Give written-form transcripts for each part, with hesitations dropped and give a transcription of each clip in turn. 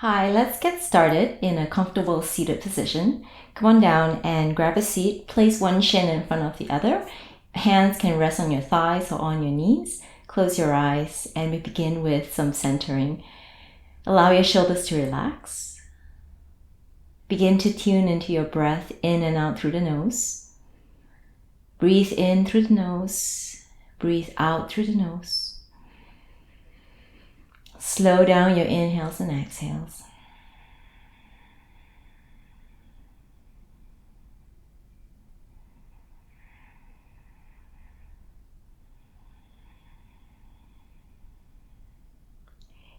Hi, let's get started in a comfortable seated position. Come on down and grab a seat. Place one shin in front of the other. Hands can rest on your thighs or on your knees. Close your eyes and we begin with some centering. Allow your shoulders to relax. Begin to tune into your breath in and out through the nose. Breathe in through the nose. Breathe out through the nose. Slow down your inhales and exhales.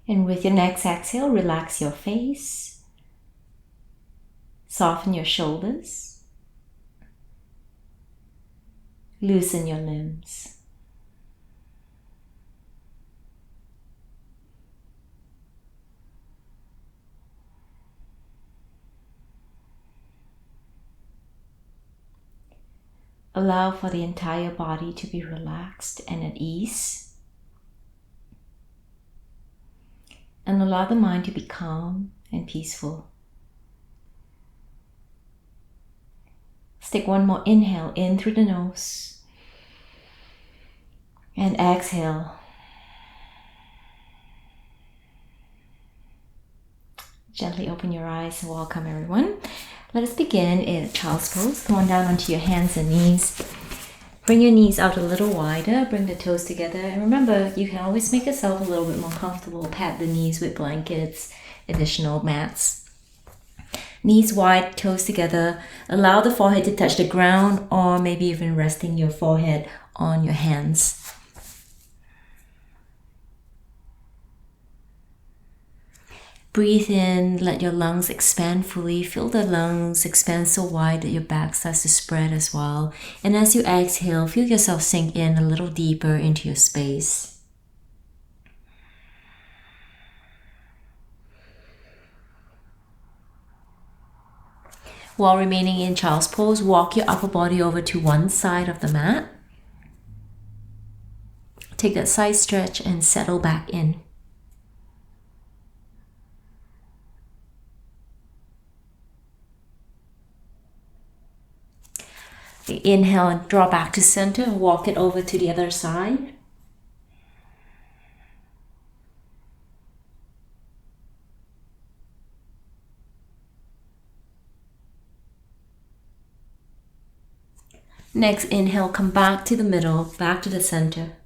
And with your next exhale, relax your face. Soften your shoulders. Loosen your limbs. Allow for the entire body to be relaxed and at ease. And allow the mind to be calm and peaceful. Let's take one more inhale in through the nose. And exhale. Gently open your eyes and welcome everyone. Let us begin in Child's Pose. Come on down onto your hands and knees. Bring your knees out a little wider. Bring the toes together. And remember, you can always make yourself a little bit more comfortable. Pat the knees with blankets, additional mats. Knees wide, toes together. Allow the forehead to touch the ground or maybe even resting your forehead on your hands. Breathe in, let your lungs expand fully. Feel the lungs expand so wide that your back starts to spread as well. And as you exhale, feel yourself sink in a little deeper into your space. While remaining in Child's Pose, walk your upper body over to one side of the mat. Take that side stretch and settle back in. Inhale and draw back to center and walk it over to the other side. Next inhale, come back to the middle, back to the center.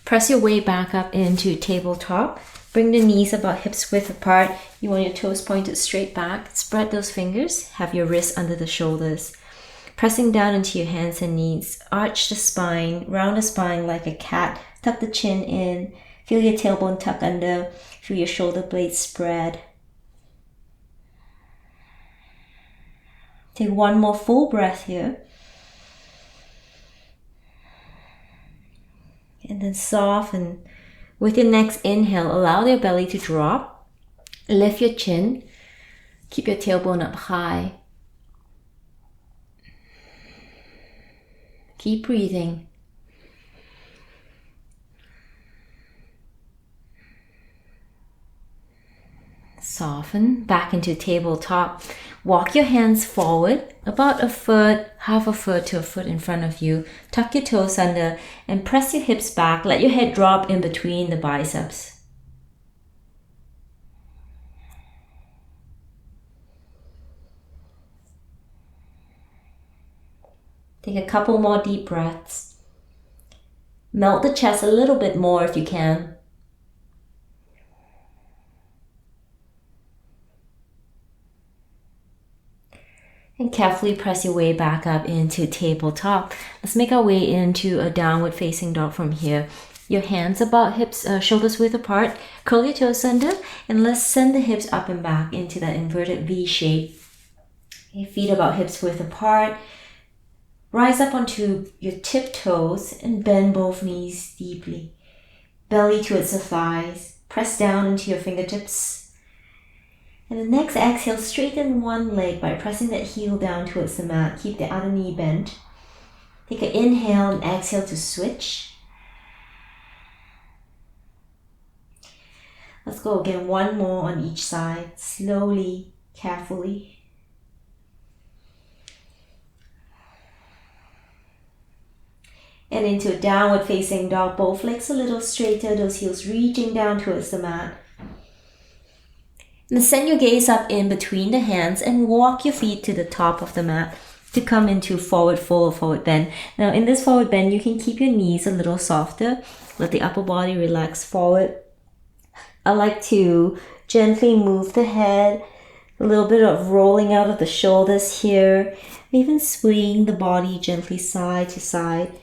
Press your way back up into tabletop. Bring the knees about hips width apart. You want your toes pointed straight back. Spread those fingers. Have your wrists under the shoulders. Pressing down into your hands and knees. Arch the spine. Round the spine like a cat. Tuck the chin in. Feel your tailbone tuck under. Feel your shoulder blades spread. Take one more full breath here. And then soften. With your next inhale, allow your belly to drop. Lift your chin. Keep your tailbone up high. Keep breathing. Soften back into tabletop. Walk your hands forward about a foot, half a foot to a foot in front of you. Tuck your toes under and press your hips back. Let your head drop in between the biceps. Take a couple more deep breaths. Melt the chest a little bit more if you can. And carefully press your way back up into tabletop. Let's make our way into a downward facing dog from here. Your hands about hips, shoulders width apart. Curl your toes under and let's send the hips up and back into that inverted V shape. Okay, feet about hips width apart. Rise up onto your tiptoes and bend both knees deeply. Belly towards the thighs. Press down into your fingertips. And the next exhale, straighten one leg by pressing that heel down towards the mat. Keep the other knee bent. Take an inhale and exhale to switch. Let's go again, one more on each side, slowly, carefully. And into a downward facing dog, both legs a little straighter, those heels reaching down towards the mat. And send your gaze up in between the hands and walk your feet to the top of the mat to come into forward fold or forward bend. Now in this forward bend, you can keep your knees a little softer. Let the upper body relax forward. I like to gently move the head, a little bit of rolling out of the shoulders here, even swing the body gently side to side.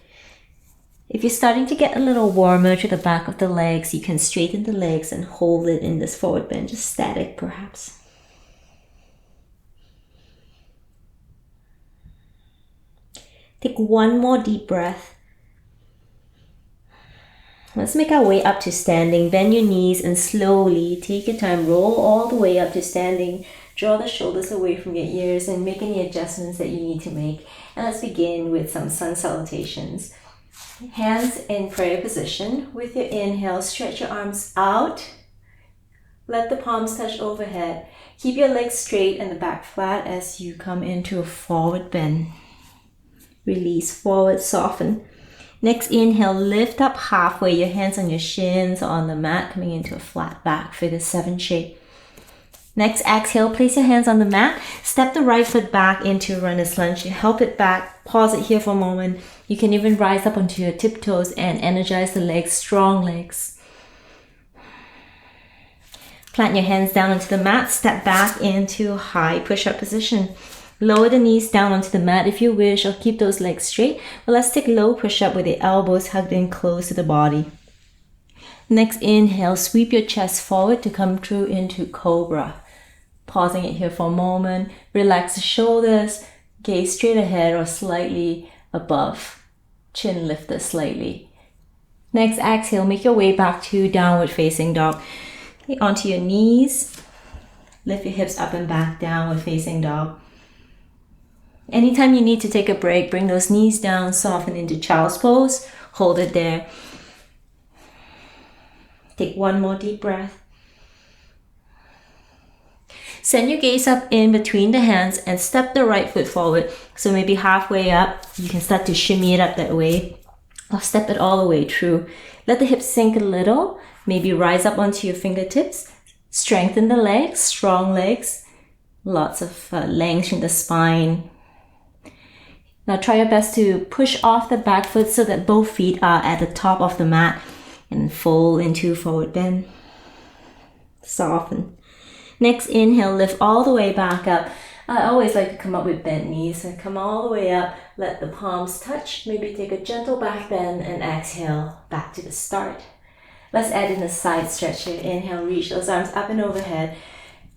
If you're starting to get a little warmer to the back of the legs, you can straighten the legs and hold it in this forward bend, just static perhaps. Take one more deep breath. Let's make our way up to standing. Bend your knees and slowly, take your time, roll all the way up to standing. Draw the shoulders away from your ears and make any adjustments that you need to make. And let's begin with some sun salutations. Hands in prayer position. With your inhale, stretch your arms out. Let the palms touch overhead. Keep your legs straight and the back flat as you come into a forward bend. Release, forward, soften. Next inhale, lift up halfway, your hands on your shins or on the mat, coming into a flat back, figure 7 shape. Next exhale, place your hands on the mat, step the right foot back into runner's lunge, help it back, pause it here for a moment. You can even rise up onto your tiptoes and energize the legs, strong legs. Plant your hands down onto the mat, step back into high push-up position. Lower the knees down onto the mat if you wish, or keep those legs straight. But let's take low push-up with the elbows hugged in close to the body. Next inhale, sweep your chest forward to come through into Cobra. Pausing it here for a moment. Relax the shoulders, gaze straight ahead or slightly above. Chin lifted slightly. Next exhale, make your way back to downward facing dog. Okay, onto your knees. Lift your hips up and back, downward facing dog. Anytime you need to take a break, bring those knees down, soften into child's pose, hold it there. Take one more deep breath. Send your gaze up in between the hands and step the right foot forward. So maybe halfway up, you can start to shimmy it up that way, or step it all the way through. Let the hips sink a little, maybe rise up onto your fingertips. Strengthen the legs, strong legs, lots of length in the spine. Now try your best to push off the back foot so that both feet are at the top of the mat and fold into forward bend. Soften. Next inhale, lift all the way back up. I always like to come up with bent knees. So come all the way up, let the palms touch, maybe take a gentle back bend and exhale back to the start. Let's add in a side stretch here. Inhale, reach those arms up and overhead.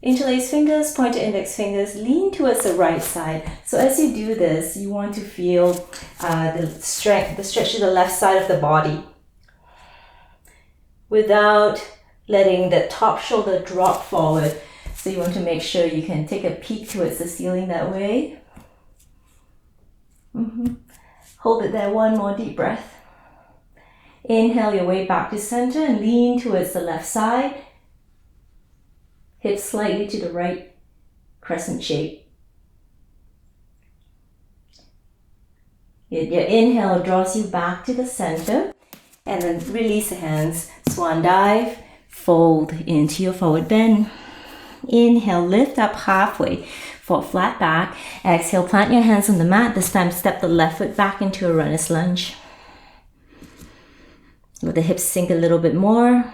Interlace fingers, pointer index fingers, lean towards the right side. So as you do this, you want to feel the stretch to the left side of the body without letting the top shoulder drop forward. So you want to make sure you can take a peek towards the ceiling that way. Hold it there, one more deep breath. Inhale your way back to center and lean towards the left side. Hips slightly to the right, crescent shape. Your inhale draws you back to the center and then release the hands. Swan dive, fold into your forward bend. Inhale, lift up halfway for a flat back. Exhale, plant your hands on the mat. This time step the left foot back into a runner's lunge. Let the hips sink a little bit more.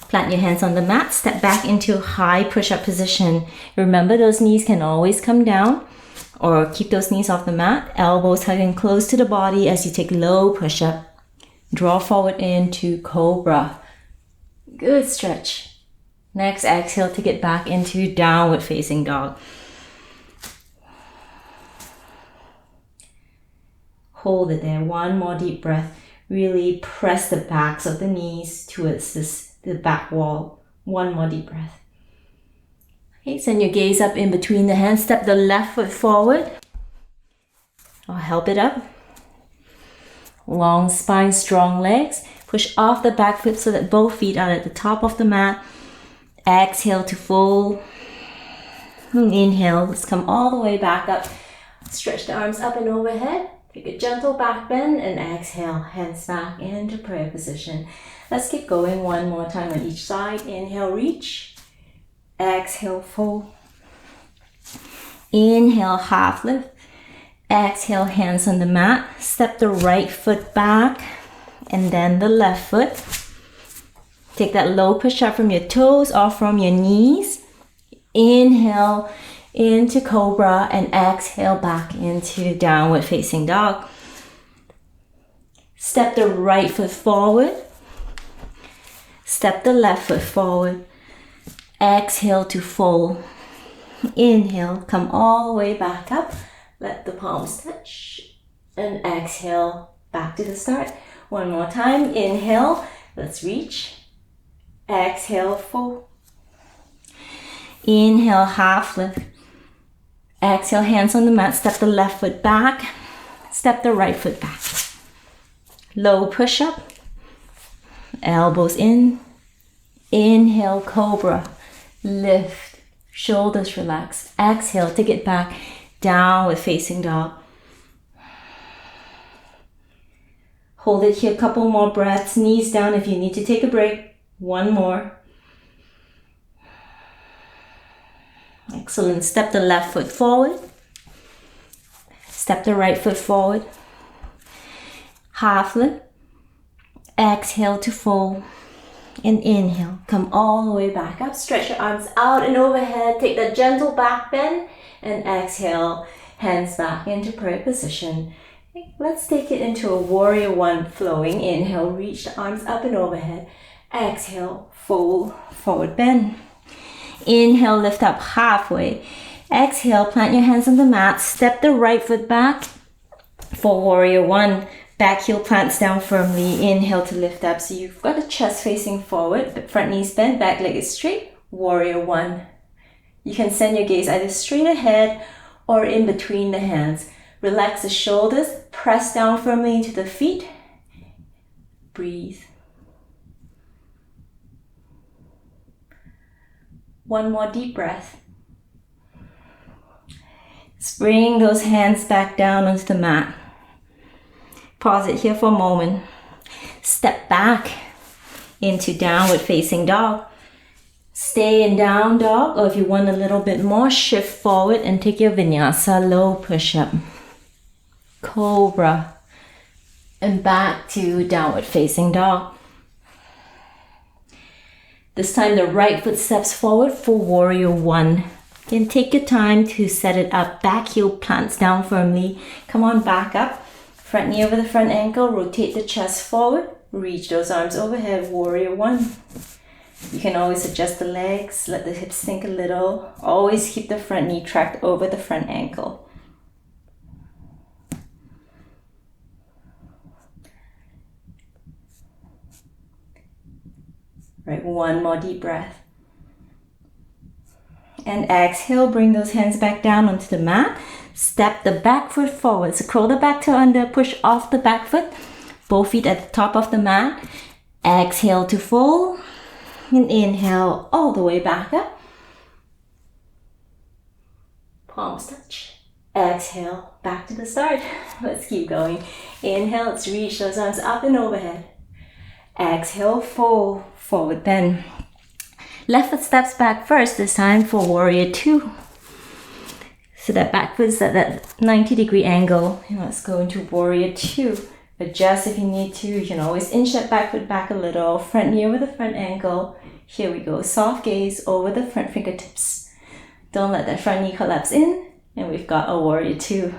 Plant your hands on the mat, step back into high push-up position. Remember, those knees can always come down or keep those knees off the mat. Elbows hugging close to the body as you take low push-up. Draw forward into Cobra. Good stretch. Next exhale to get back into downward facing dog. Hold it there. One more deep breath. Really press the backs of the knees towards the back wall. One more deep breath. Okay, send your gaze up in between the hands. Step the left foot forward. Or help it up. Long spine, strong legs. Push off the back foot so that both feet are at the top of the mat. Exhale to fold. Inhale, let's come all the way back up. Stretch the arms up and overhead. Take a gentle back bend and exhale, hands back into prayer position. Let's keep going one more time on each side. Inhale, reach. Exhale, fold. Inhale, half lift. Exhale, hands on the mat. Step the right foot back and then the left foot. Take that low push-up from your toes or from your knees. Inhale into Cobra and exhale back into downward facing dog. Step the right foot forward. Step the left foot forward. Exhale to fold. Inhale, come all the way back up. Let the palms touch. And exhale, back to the start. One more time. Inhale, let's reach. Exhale, fold. Inhale, half lift. Exhale, hands on the mat. Step the left foot back. Step the right foot back. Low push-up. Elbows in. Inhale, Cobra. Lift. Shoulders relax. Exhale, take it back. Downward facing dog. Hold it here, a couple more breaths. Knees down if you need to take a break. One more. Excellent. Step the left foot forward. Step the right foot forward. Half lift. Exhale to fold. And inhale. Come all the way back up. Stretch your arms out and overhead. Take that gentle back bend. And exhale. Hands back into prayer position. Let's take it into a warrior one flowing. Inhale. Reach the arms up and overhead. Exhale. Fold. Forward bend. Inhale, lift up halfway. Exhale, plant your hands on the mat. Step the right foot back for warrior one. Back heel plants down firmly. Inhale to lift up. So you've got the chest facing forward. The front knees bent, back leg is straight. Warrior one. You can send your gaze either straight ahead or in between the hands. Relax the shoulders. Press down firmly into the feet. Breathe. One more deep breath. Just bring those hands back down onto the mat. Pause it here for a moment. Step back into downward facing dog. Stay in down dog, or if you want a little bit more, shift forward and take your Vinyasa low push-up. Cobra. And back to downward facing dog. This time the right foot steps forward for warrior one. Then take your time to set it up. Back heel plants down firmly. Come on back up. Front knee over the front ankle. Rotate the chest forward. Reach those arms overhead. Warrior one. You can always adjust the legs. Let the hips sink a little. Always keep the front knee tracked over the front ankle. Right, one more deep breath. And exhale, bring those hands back down onto the mat. Step the back foot forward. So curl the back toe under, push off the back foot. Both feet at the top of the mat. Exhale to fold. And inhale all the way back up. Palms touch. Exhale, back to the start. Let's keep going. Inhale, let's reach those arms up and overhead. Exhale, fold, forward bend. Left foot steps back first, this time for warrior two. So that back foot is at that 90-degree angle. And let's go into warrior two. Adjust if you need to. You can always inch that back foot back a little. Front knee over the front ankle. Here we go. Soft gaze over the front fingertips. Don't let that front knee collapse in. And we've got a warrior two.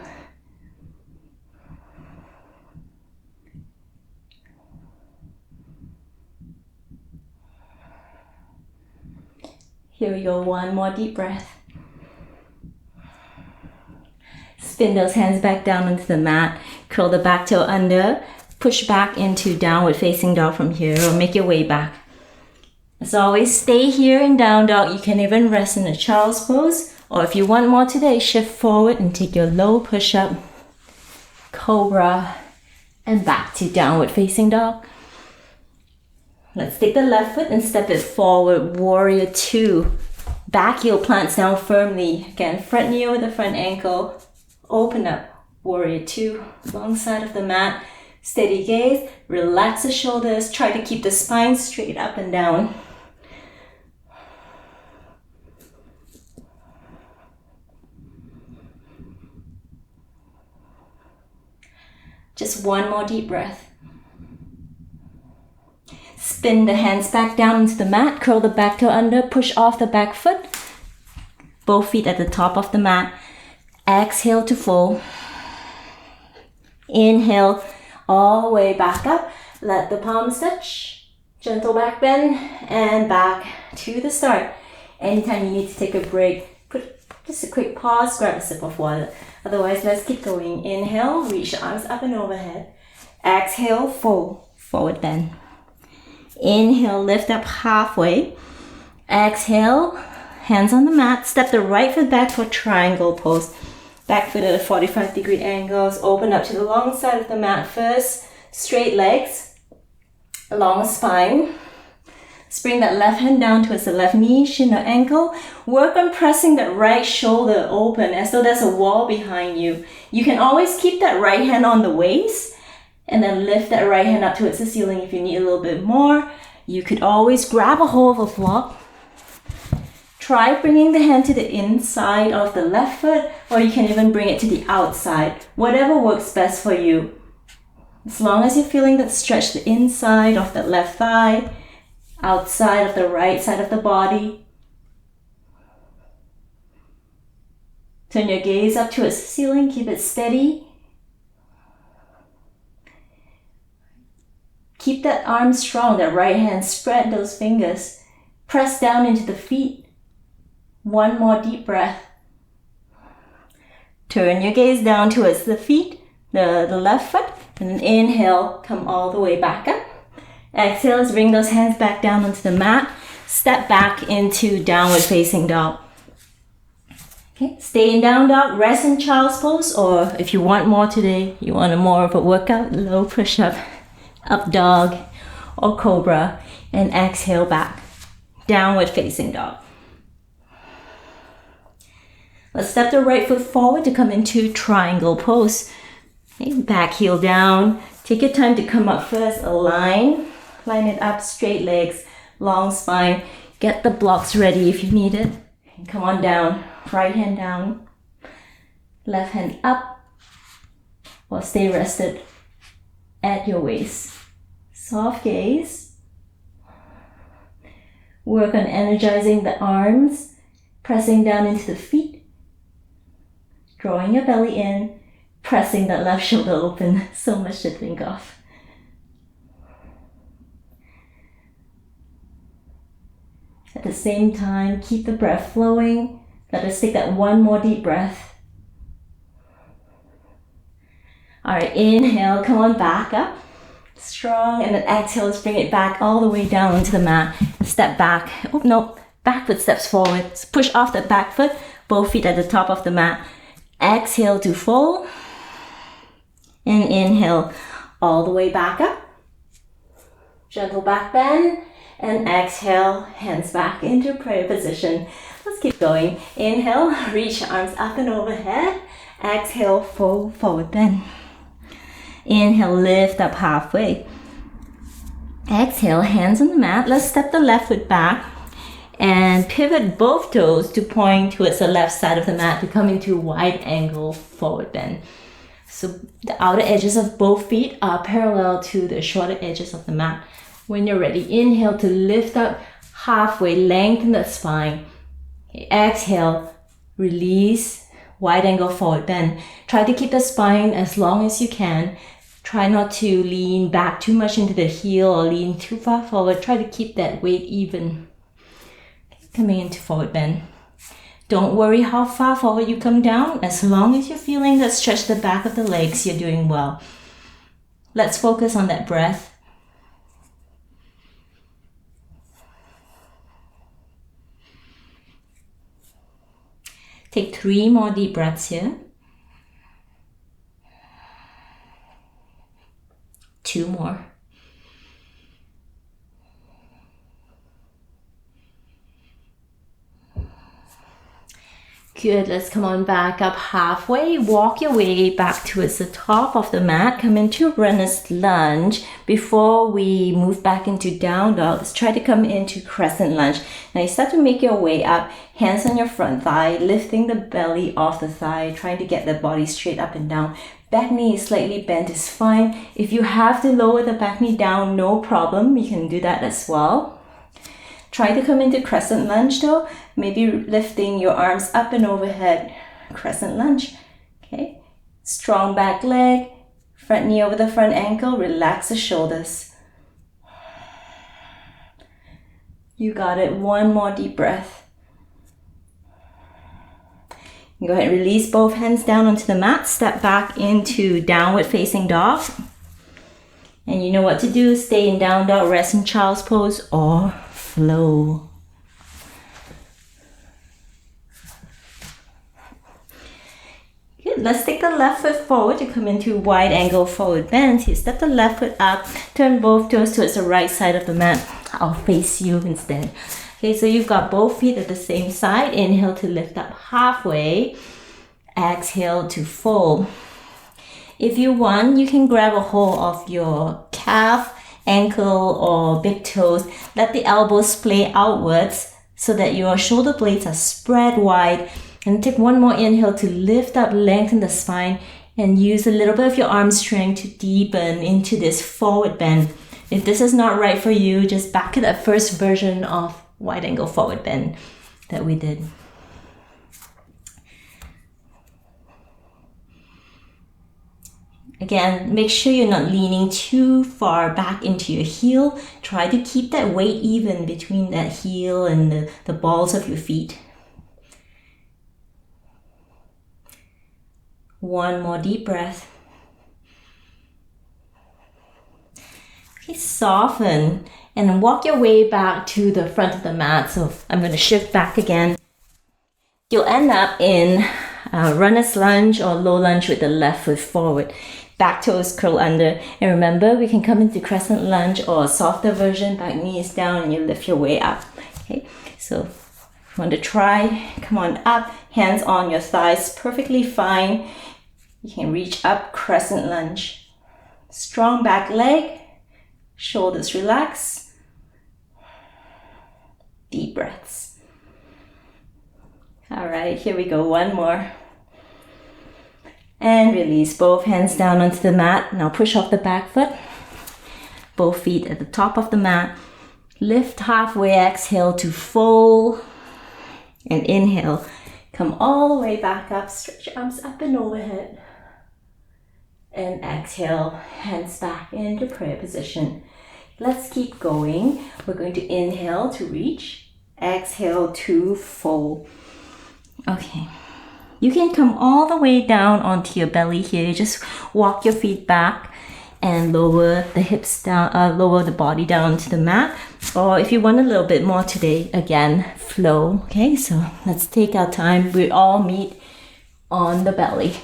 Here we go, one more deep breath. Spin those hands back down onto the mat. Curl the back toe under. Push back into downward facing dog from here, or make your way back. As always, stay here in down dog. You can even rest in a child's pose. Or if you want more today, shift forward and take your low push-up. Cobra. And back to downward facing dog. Let's take the left foot and step it forward, warrior two. Back heel plants down firmly. Again, front knee over the front ankle. Open up, warrior two, long side of the mat. Steady gaze, relax the shoulders. Try to keep the spine straight up and down. Just one more deep breath. Spin the hands back down into the mat. Curl the back toe under. Push off the back foot. Both feet at the top of the mat. Exhale to fold. Inhale all the way back up. Let the palms touch. Gentle back bend and back to the start. Anytime you need to take a break, put just a quick pause, grab a sip of water. Otherwise, let's keep going. Inhale, reach the arms up and overhead. Exhale, fold, forward bend. Inhale, lift up halfway. Exhale, hands on the mat. Step the right foot back for triangle pose. Back foot at a 45-degree angles. Open up to the long side of the mat first. Straight legs, long spine. Bring that left hand down towards the left knee, shin or ankle. Work on pressing that right shoulder open as though there's a wall behind you. You can always keep that right hand on the waist and then lift that right hand up towards the ceiling if you need a little bit more. You could always grab a hold of a block. Try bringing the hand to the inside of the left foot, or you can even bring it to the outside. Whatever works best for you. As long as you're feeling that stretch, the inside of the left thigh, outside of the right side of the body. Turn your gaze up towards the ceiling, keep it steady. Keep that arm strong, that right hand, spread those fingers. Press down into the feet. One more deep breath. Turn your gaze down towards the feet, the left foot, and then inhale, come all the way back up. Exhale, let's bring those hands back down onto the mat. Step back into downward facing dog. Okay, stay in down dog, rest in child's pose, or if you want more today, you want a more of a workout, low push-up, up dog, or cobra, and exhale back, downward facing dog. Let's step the right foot forward to come into triangle pose. Okay, back heel down. Take your time to come up first, align. Line it up, straight legs, long spine. Get the blocks ready if you need it. And come on down, right hand down. Left hand up. Or stay rested at your waist. Soft gaze. Work on energizing the arms. Pressing down into the feet. Drawing your belly in. Pressing that left shoulder open. So much to think of. At the same time, keep the breath flowing. Let us take that one more deep breath. Alright, inhale, come on back up. Strong, and then exhale, let's bring it back all the way down into the mat. Step back. Oh, no, back foot steps forward. So push off that back foot, both feet at the top of the mat. Exhale to fold. And inhale all the way back up. Gentle back bend. And exhale, hands back into prayer position. Let's keep going. Inhale, reach arms up and overhead. Exhale, fold forward bend. Inhale, lift up halfway. Exhale, hands on the mat. Let's step the left foot back and pivot both toes to point towards the left side of the mat to come into wide angle forward bend. So the outer edges of both feet are parallel to the shorter edges of the mat. When you're ready, inhale to lift up halfway, lengthen the spine. Okay, exhale, release, wide angle forward bend. Try to keep the spine as long as you can. Try not to lean back too much into the heel or lean too far forward. Try to keep that weight even. Coming into forward bend. Don't worry how far forward you come down. As long as you're feeling that stretch the back of the legs, you're doing well. Let's focus on that breath. Take 3 more deep breaths here. 2 more. Good, let's come on back up halfway. Walk your way back towards the top of the mat. Come into runner's lunge. Before we move back into down dog, let's try to come into crescent lunge. Now you start to make your way up, hands on your front thigh, lifting the belly off the thigh, trying to get the body straight up and down. Back knee is slightly bent is fine. If you have to lower the back knee down, no problem. You can do that as well. Try to come into crescent lunge though. Maybe lifting your arms up and overhead. Crescent lunge. Okay. Strong back leg. Front knee over the front ankle. Relax the shoulders. You got it. One more deep breath. Go ahead and release both hands down onto the mat. Step back into downward facing dog. And you know what to do. Stay in down dog, rest in child's pose, or flow. Good. Let's take the left foot forward to come into wide angle forward bend. You step the left foot up, turn both toes towards the right side of the mat. I'll face you instead. Okay, so you've got both feet at the same side. Inhale to lift up halfway. Exhale to fold. If you want, you can grab a hold of your calf, ankle, or big toes. Let the elbows splay outwards so that your shoulder blades are spread wide. And take one more inhale to lift up, lengthen the spine, and use a little bit of your arm strength to deepen into this forward bend. If this is not right for you, just back to that first version of wide angle forward bend that we did. Again, make sure you're not leaning too far back into your heel. Try to keep that weight even between that heel and the balls of your feet. One more deep breath. Okay, soften and walk your way back to the front of the mat. So I'm going to shift back again. You'll end up in runner's lunge or low lunge with the left foot forward. Back toes curl under. And remember, we can come into crescent lunge or a softer version. Back knee is down and you lift your way up. Okay, so if you want to try, come on up. Hands on your thighs, perfectly fine. You can reach up, crescent lunge. Strong back leg. Shoulders relax. Deep breaths. All right, here we go. One more. And release both hands down onto the mat. Now push off the back foot. Both feet at the top of the mat. Lift halfway, exhale to fold. And inhale. Come all the way back up. Stretch your arms up and overhead. And exhale, hands back into prayer position. Let's keep going. We're going to inhale to reach. Exhale to fold. Okay. You can come all the way down onto your belly here. Just walk your feet back and lower the hips down, lower the body down to the mat. Or if you want a little bit more today, again, flow. Okay, so let's take our time. We all meet on the belly.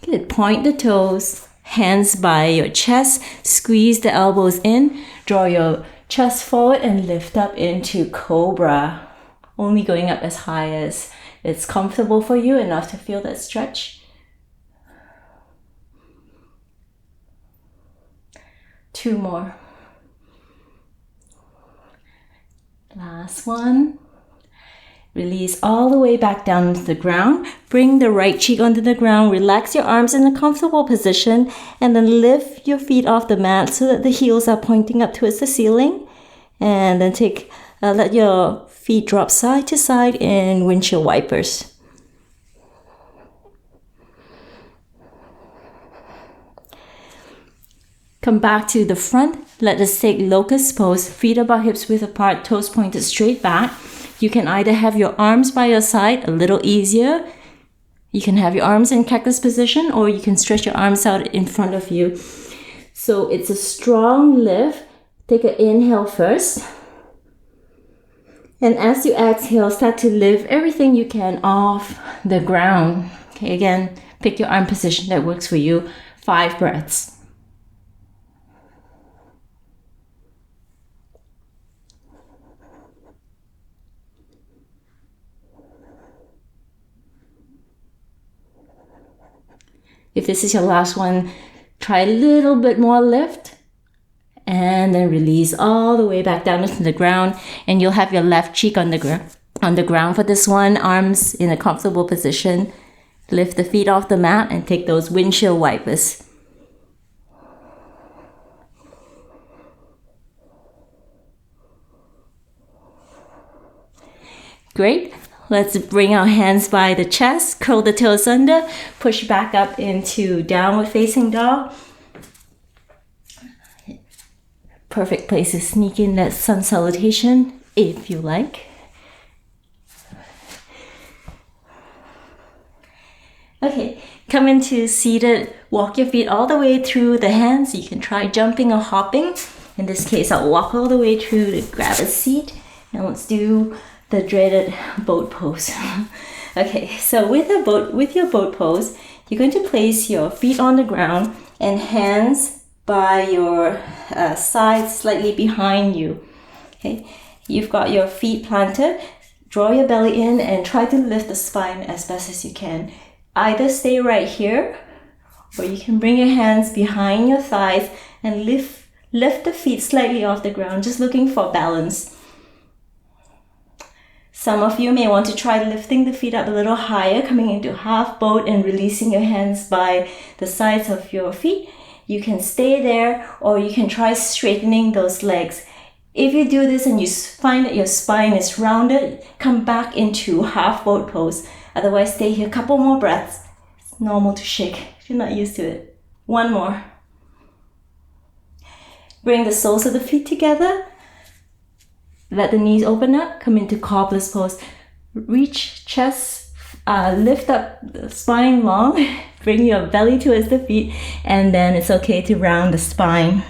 Good. Point the toes. Hands by your chest, squeeze the elbows in, draw your chest forward and lift up into Cobra. Only going up as high as it's comfortable for you, enough to feel that stretch. 2 more. Last one. Release all the way back down to the ground. Bring the right cheek onto the ground. Relax your arms in a comfortable position. And then lift your feet off the mat so that the heels are pointing up towards the ceiling. And then let your feet drop side to side in windshield wipers. Come back to the front. Let us take Locust Pose. Feet about hips width apart, toes pointed straight back. You can either have your arms by your side, a little easier. You can have your arms in cactus position, or you can stretch your arms out in front of you. So it's a strong lift. Take an inhale first. And as you exhale, start to lift everything you can off the ground. Okay, again, pick your arm position that works for you. 5 breaths. If this is your last one, try a little bit more lift. And then release all the way back down into the ground. And you'll have your left cheek on the ground for this one. Arms in a comfortable position. Lift the feet off the mat and take those windshield wipers. Great. Let's bring our hands by the chest, curl the toes under, push back up into downward facing dog. Perfect place to sneak in that sun salutation if you like. Okay, come into seated, walk your feet all the way through the hands. You can try jumping or hopping. In this case, I'll walk all the way through to grab a seat. And let's do the dreaded boat pose. Okay, so with your boat pose, you're going to place your feet on the ground and hands by your sides slightly behind you. Okay, you've got your feet planted. Draw your belly in and try to lift the spine as best as you can. Either stay right here, or you can bring your hands behind your thighs and lift the feet slightly off the ground, just looking for balance. Some of you may want to try lifting the feet up a little higher, coming into half boat and releasing your hands by the sides of your feet. You can stay there, or you can try straightening those legs. If you do this and you find that your spine is rounded, come back into half boat pose. Otherwise, stay here a couple more breaths. It's normal to shake if you're not used to it. One more. Bring the soles of the feet together. Let the knees open up, come into Cobbler Pose. Reach chest, lift up the spine long, bring your belly towards the feet, and then it's okay to round the spine.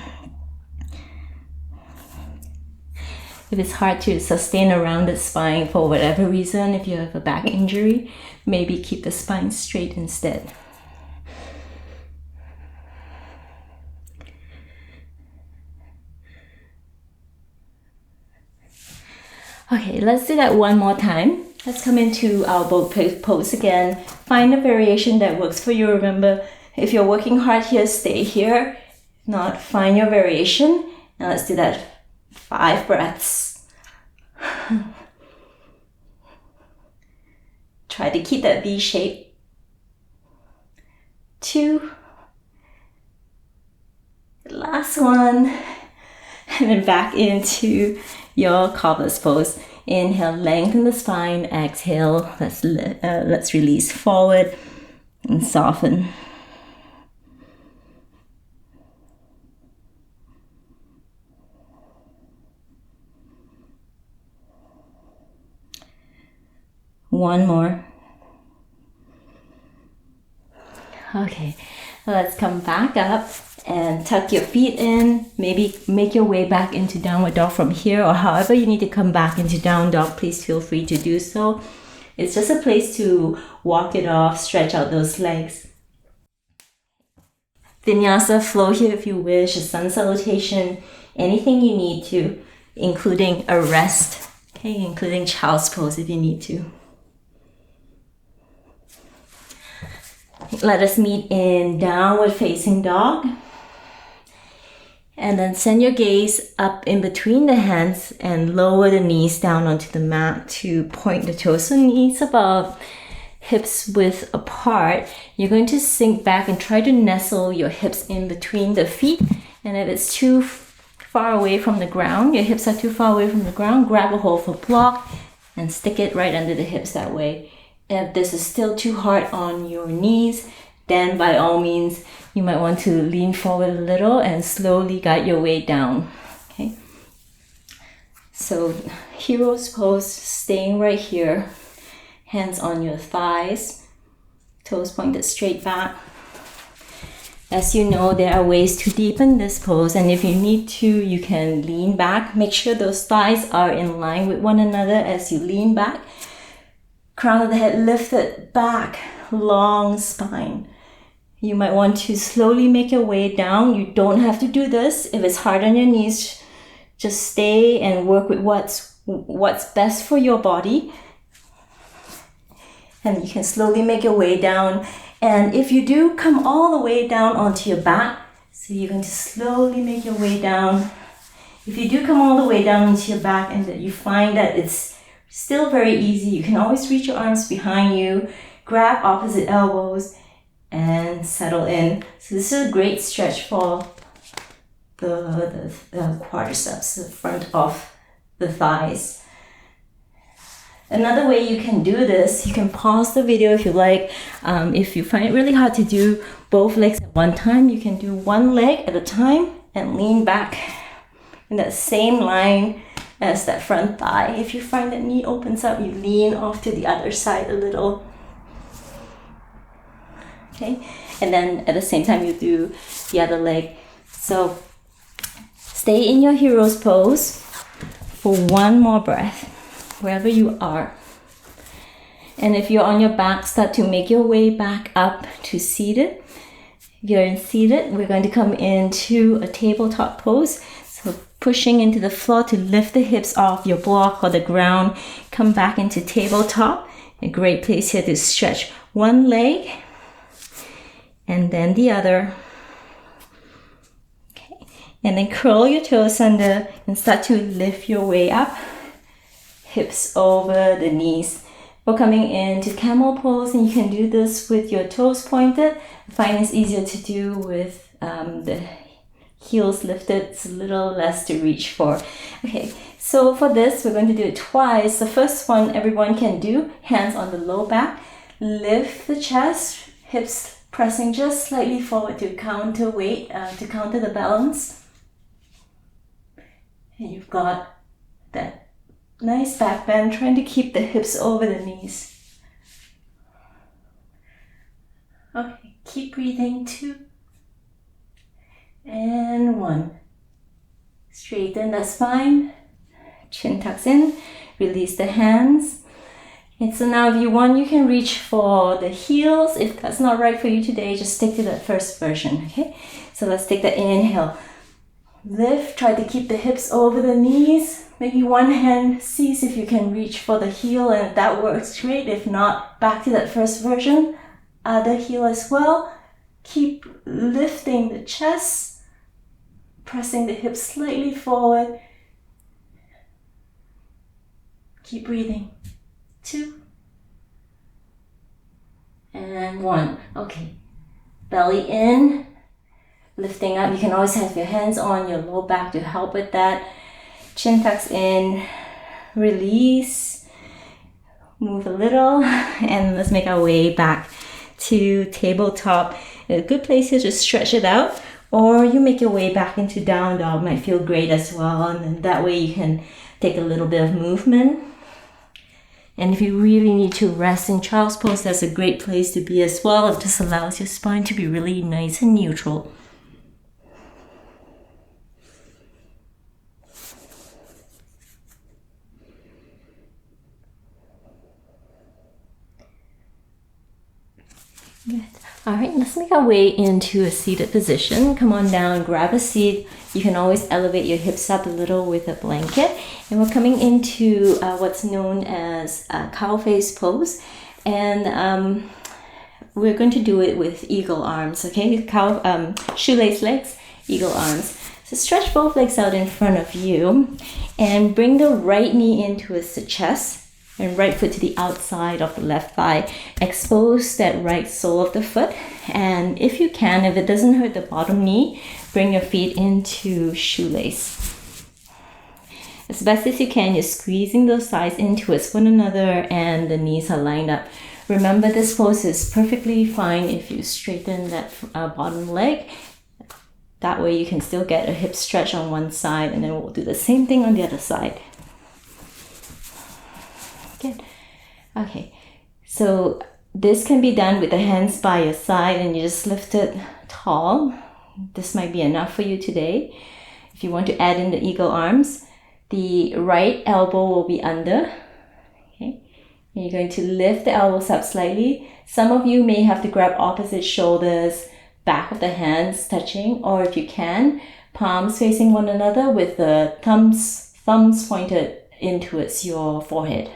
If it's hard to sustain a rounded spine for whatever reason, if you have a back injury, maybe keep the spine straight instead. Okay, let's do that one more time. Let's come into our boat pose again. Find a variation that works for you. Remember, if you're working hard here, stay here. If not, find your variation. And let's do that 5 breaths. Try to keep that V shape. 2. Last one. And then back into your Cobbler Pose. Inhale, lengthen the spine. Exhale, let's release forward and soften. One more. Okay, let's come back up and tuck your feet in. Maybe make your way back into downward dog from here, or however you need to come back into down dog, please feel free to do so. It's just a place to walk it off, stretch out those legs. Vinyasa, flow here if you wish, a sun salutation, anything you need to, including a rest, okay, including child's pose if you need to. Let us meet in downward facing dog. And then send your gaze up in between the hands and lower the knees down onto the mat to point the toes. So knees above, hips width apart. You're going to sink back and try to nestle your hips in between the feet. And if it's too far away from the ground, your hips are too far away from the ground, grab a hold for block and stick it right under the hips that way. If this is still too hard on your knees, then by all means, you might want to lean forward a little and slowly guide your way down. Okay. So hero's pose, staying right here. Hands on your thighs, toes pointed straight back. As you know, there are ways to deepen this pose, and if you need to, you can lean back. Make sure those thighs are in line with one another as you lean back. Crown of the head lifted back, long spine. You might want to slowly make your way down. You don't have to do this. If it's hard on your knees, just stay and work with what's best for your body. And you can slowly make your way down. And if you do, come all the way down onto your back. So you're going to slowly make your way down. If you do come all the way down into your back and that you find that it's still very easy, you can always reach your arms behind you, grab opposite elbows, and settle in. So this is a great stretch for the quadriceps, the front of the thighs. Another way you can do this, you can pause the video if you like. If you find it really hard to do both legs at one time, you can do one leg at a time and lean back in that same line as that front thigh. If you find that knee opens up, you lean off to the other side a little. Okay, and then at the same time you do the other leg. So stay in your hero's pose for one more breath, wherever you are. And if you're on your back, start to make your way back up to seated. If you're in seated, we're going to come into a tabletop pose. So pushing into the floor to lift the hips off your block or the ground. Come back into tabletop. A great place here to stretch one leg and then the other. Okay. And then curl your toes under and start to lift your way up. Hips over the knees. We're coming into Camel Pose, and you can do this with your toes pointed. I find it's easier to do with the heels lifted. It's a little less to reach for. Okay, so for this, we're going to do it twice. The first one everyone can do, hands on the low back. Lift the chest, hips pressing just slightly forward to counter weight, to counter the balance. And you've got that nice back bend, trying to keep the hips over the knees. Okay, keep breathing. 2 and 1. Straighten the spine, chin tucks in, release the hands. And so now if you want, you can reach for the heels. If that's not right for you today, just stick to that first version, okay? So let's take the inhale. Lift, try to keep the hips over the knees. Maybe one hand sees if you can reach for the heel, and if that works, great. If not, back to that first version. Other heel as well. Keep lifting the chest, pressing the hips slightly forward. Keep breathing. 2 and 1. Okay, belly in, lifting up. You can always have your hands on your low back to help with that. Chin tucks in, release, move a little, and let's make our way back to tabletop. A good place here to stretch it out, or you make your way back into down dog, might feel great as well, and then that way you can take a little bit of movement. And if you really need to rest in child's pose, that's a great place to be as well. It just allows your spine to be really nice and neutral. Good. All right, let's make our way into a seated position. Come on down, grab a seat. You can always elevate your hips up a little with a blanket. And we're coming into what's known as cow face pose. And we're going to do it with eagle arms, okay? Shoelace legs, eagle arms. So stretch both legs out in front of you and bring the right knee in towards the chest. And right foot to the outside of the left thigh. Expose that right sole of the foot. And if you can, if it doesn't hurt the bottom knee, bring your feet into shoelace. As best as you can, you're squeezing those thighs in towards one another and the knees are lined up. Remember, this pose is perfectly fine if you straighten that bottom leg. That way you can still get a hip stretch on one side, and then we'll do the same thing on the other side. Good. Okay, so this can be done with the hands by your side and you just lift it tall. This might be enough for you today. If you want to add in the eagle arms, the right elbow will be under. Okay, and you're going to lift the elbows up slightly. Some of you may have to grab opposite shoulders, back of the hands touching, or if you can, palms facing one another with the thumbs pointed in towards your forehead.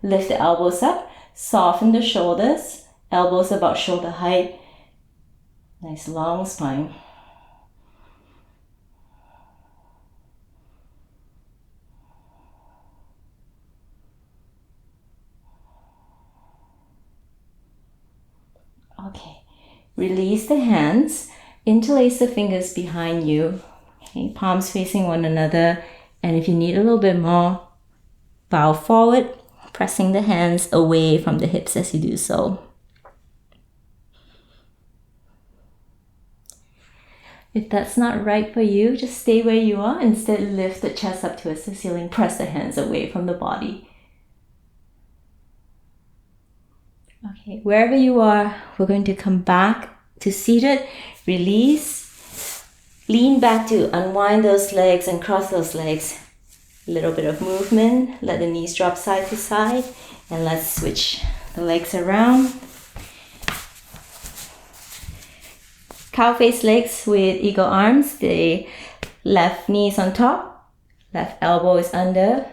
Lift the elbows up, soften the shoulders, Elbows about shoulder height. Nice long spine. Okay, release the hands, interlace the fingers behind you, okay, palms facing one another, and if you need a little bit more, bow forward, pressing the hands away from the hips as you do so. If that's not right for you, just stay where you are. Instead, lift the chest up towards the ceiling, press the hands away from the body. Okay, wherever you are, we're going to come back to seated, release, lean back to unwind those legs and cross those legs. A little bit of movement, let the knees drop side to side, and let's switch the legs around. Cow face legs with eagle arms, the left knee is on top, left elbow is under.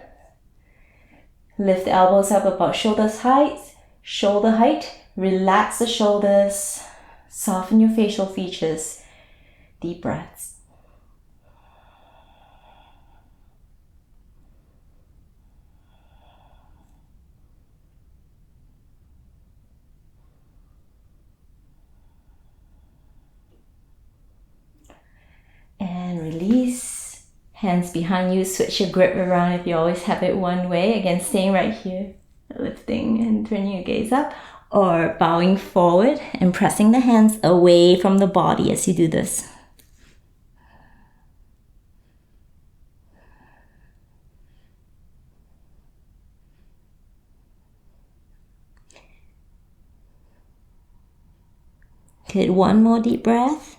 Lift the elbows up about shoulder height, relax the shoulders, soften your facial features, deep breaths. And release, hands behind you, switch your grip around if you always have it one way. Again, staying right here, lifting and turning your gaze up, or bowing forward and pressing the hands away from the body as you do this. Good, one more deep breath.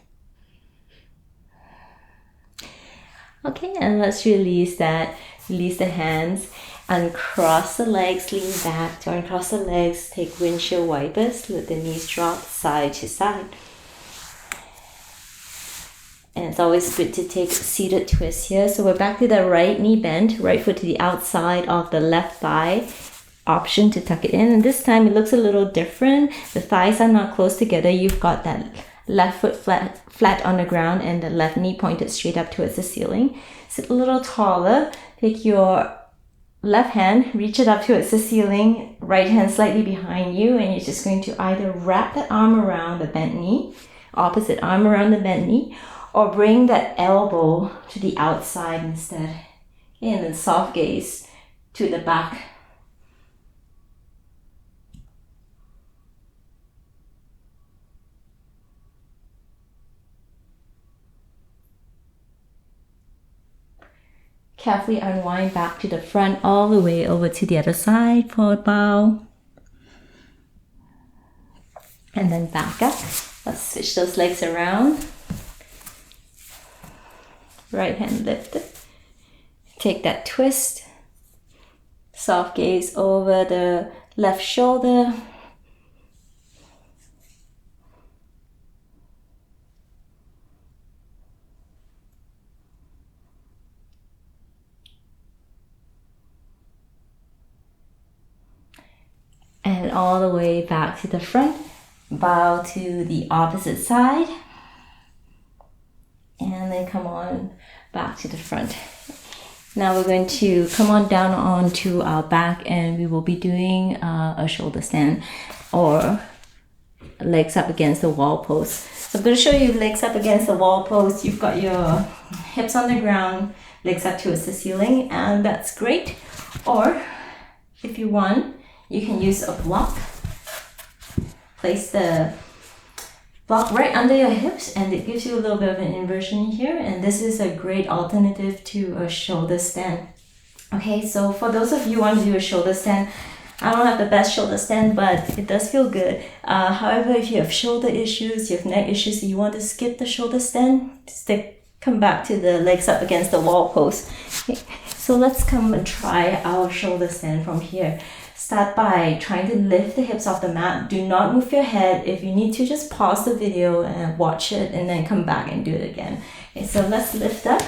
Okay, and let's release that. Release the hands, uncross the legs, lean back to uncross the legs, take windshield wipers, let the knees drop side to side. And it's always good to take a seated twist here. So we're back to the right knee bend, right foot to the outside of the left thigh. Option to tuck it in, and this time it looks a little different. The thighs are not close together. You've got that left foot flat on the ground and the left knee pointed straight up towards the ceiling. Sit a little taller. Take your left hand, reach it up towards the ceiling, right hand slightly behind you, and you're just going to either wrap the arm around the bent knee, opposite arm around the bent knee, or bring that elbow to the outside instead. And then soft gaze to the back. Carefully unwind back to the front, all the way over to the other side, forward bow. And then back up. Let's switch those legs around. Right hand lifted. Take that twist. Soft gaze over the left shoulder. And all the way back to the front. Bow to the opposite side. And then come on back to the front. Now we're going to come on down onto our back, and we will be doing a shoulder stand or legs up against the wall pose. So I'm going to show you legs up against the wall pose. You've got your hips on the ground, legs up towards the ceiling, and that's great. Or if you want, you can use a block. Place the block right under your hips, and it gives you a little bit of an inversion here, and this is a great alternative to a shoulder stand. Okay, so for those of you who want to do a shoulder stand, I don't have the best shoulder stand, but it does feel good. However, if you have shoulder issues, you have neck issues, and you want to skip the shoulder stand, come back to the legs up against the wall pose. Okay, so let's come and try our shoulder stand from here. Start by trying to lift the hips off the mat. Do not move your head. If you need to, just pause the video and watch it and then come back and do it again. Okay, so let's lift up.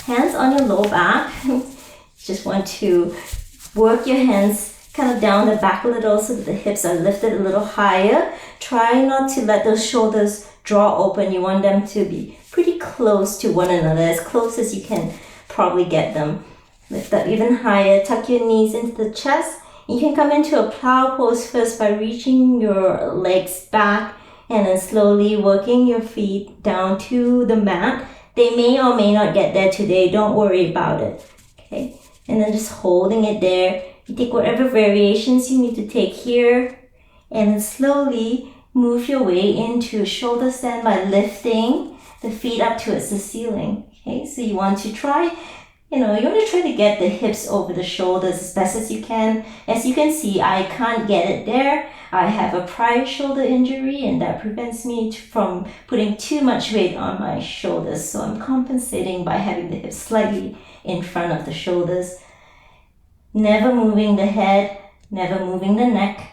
Hands on your low back. Just want to work your hands kind of down the back a little so that the hips are lifted a little higher. Try not to let those shoulders draw open. You want them to be pretty close to one another, as close as you can probably get them. Lift up even higher, tuck your knees into the chest. You can come into a plow pose first by reaching your legs back and then slowly working your feet down to the mat. They may or may not get there today, don't worry about it. Okay, and then just holding it there. You take whatever variations you need to take here and then slowly move your way into shoulder stand by lifting the feet up towards the ceiling. Okay, so you want to try to get the hips over the shoulders as best as you can. As you can see, I can't get it there. I have a prior shoulder injury and that prevents me from putting too much weight on my shoulders. So I'm compensating by having the hips slightly in front of the shoulders. Never moving the head, never moving the neck.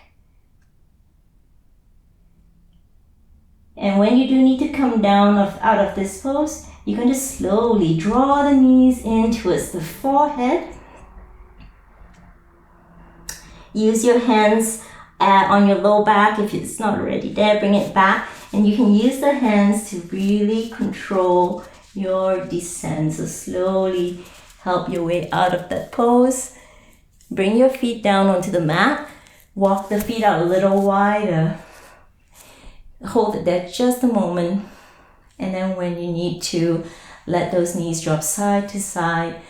And when you do need to come down out of this pose, you can just slowly draw the knees in towards the forehead. Use your hands on your low back. If it's not already there, bring it back. And you can use the hands to really control your descent. So slowly help your way out of that pose. Bring your feet down onto the mat. Walk the feet out a little wider. Hold it there just a moment. And then when you need to, let those knees drop side to side.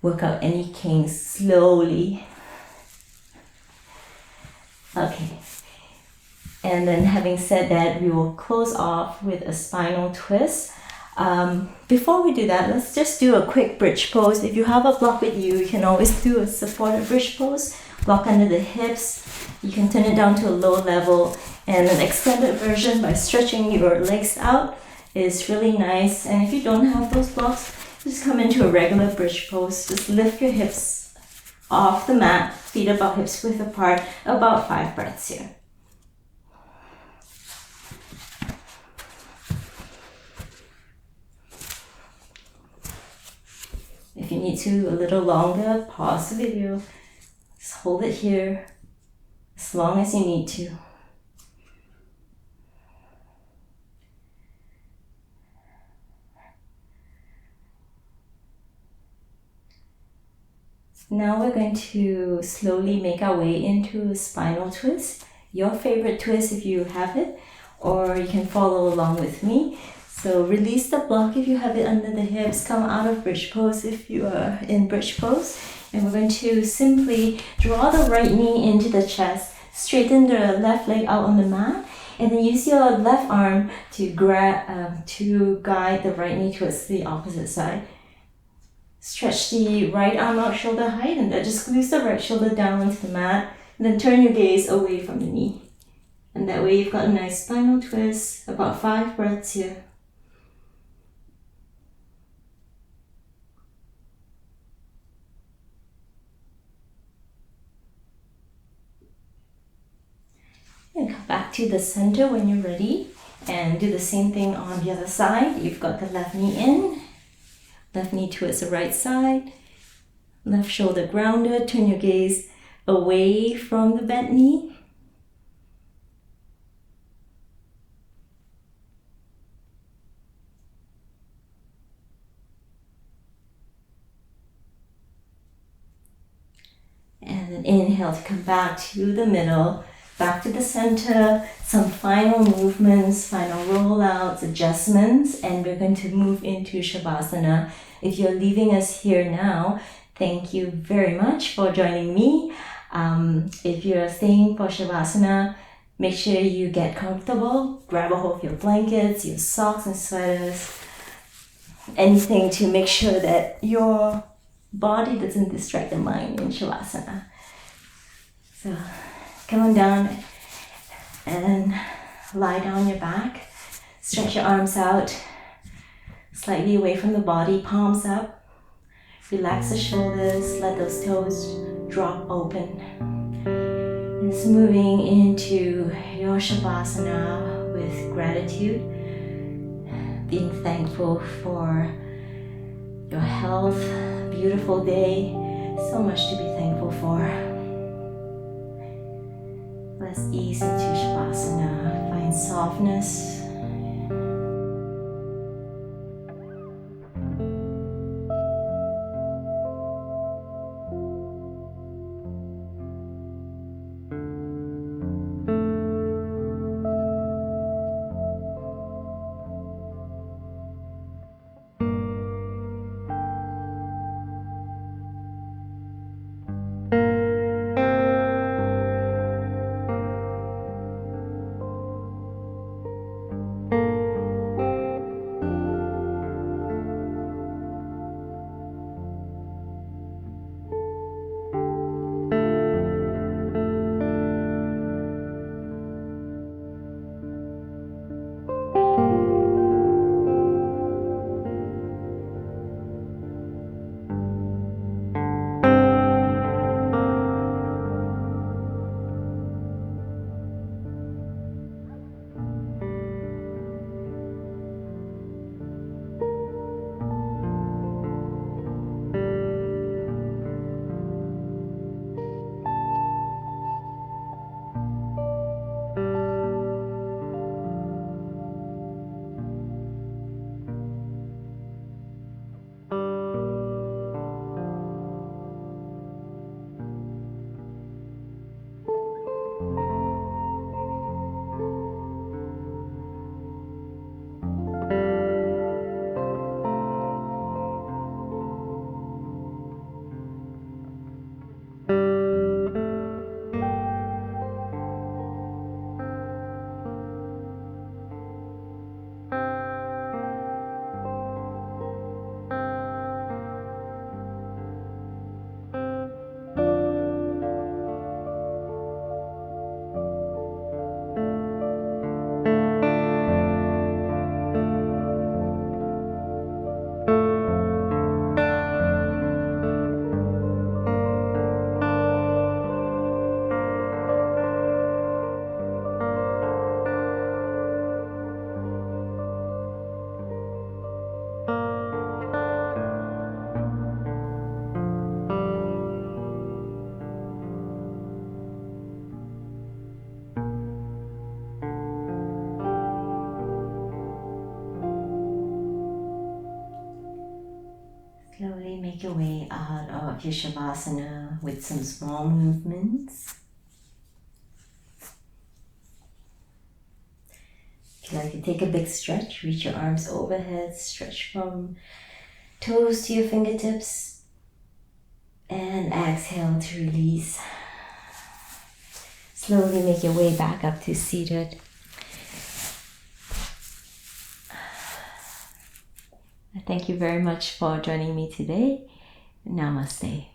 Work out any kinks slowly. Okay. And then having said that, we will close off with a spinal twist. Before we do that, let's just do a quick bridge pose. If you have a block with you, you can always do a supported bridge pose. Block under the hips. You can turn it down to a low level. And an extended version by stretching your legs out is really nice. And if you don't have those blocks, just come into a regular bridge pose. Just lift your hips off the mat, feet above hips width apart, about 5 breaths here. If you need to a little longer, pause the video. Just hold it here as long as you need to. Now we're going to slowly make our way into a spinal twist. Your favorite twist if you have it, or you can follow along with me. So release the block if you have it under the hips. Come out of bridge pose if you are in bridge pose. And we're going to simply draw the right knee into the chest. Straighten the left leg out on the mat. And then use your left arm to guide the right knee towards the opposite side. Stretch the right arm out shoulder height and then just squeeze the right shoulder down into the mat. And then turn your gaze away from the knee. And that way you've got a nice spinal twist. About 5 breaths here. And come back to the center when you're ready. And do the same thing on the other side. You've got the left knee in. Left knee towards the right side. Left shoulder grounded. Turn your gaze away from the bent knee. And then inhale to come back to the middle. Back to the center, some final movements, final rollouts, adjustments, and we're going to move into Shavasana. If you're leaving us here now, thank you very much for joining me. If you're staying for Shavasana, make sure you get comfortable. Grab a hold of your blankets, your socks and sweaters, anything to make sure that your body doesn't distract the mind in Shavasana. So come on down and lie down your back. Stretch your arms out, slightly away from the body, palms up. Relax the shoulders, let those toes drop open. And it's moving into your Shavasana with gratitude, being thankful for your health, beautiful day, so much to be thankful for. Let's ease into Shavasana. Find softness. Slowly make your way out of your Shavasana with some small movements. If you like to take a big stretch, reach your arms overhead, stretch from toes to your fingertips, and exhale to release. Slowly make your way back up to seated. Thank you very much for joining me today. Namaste.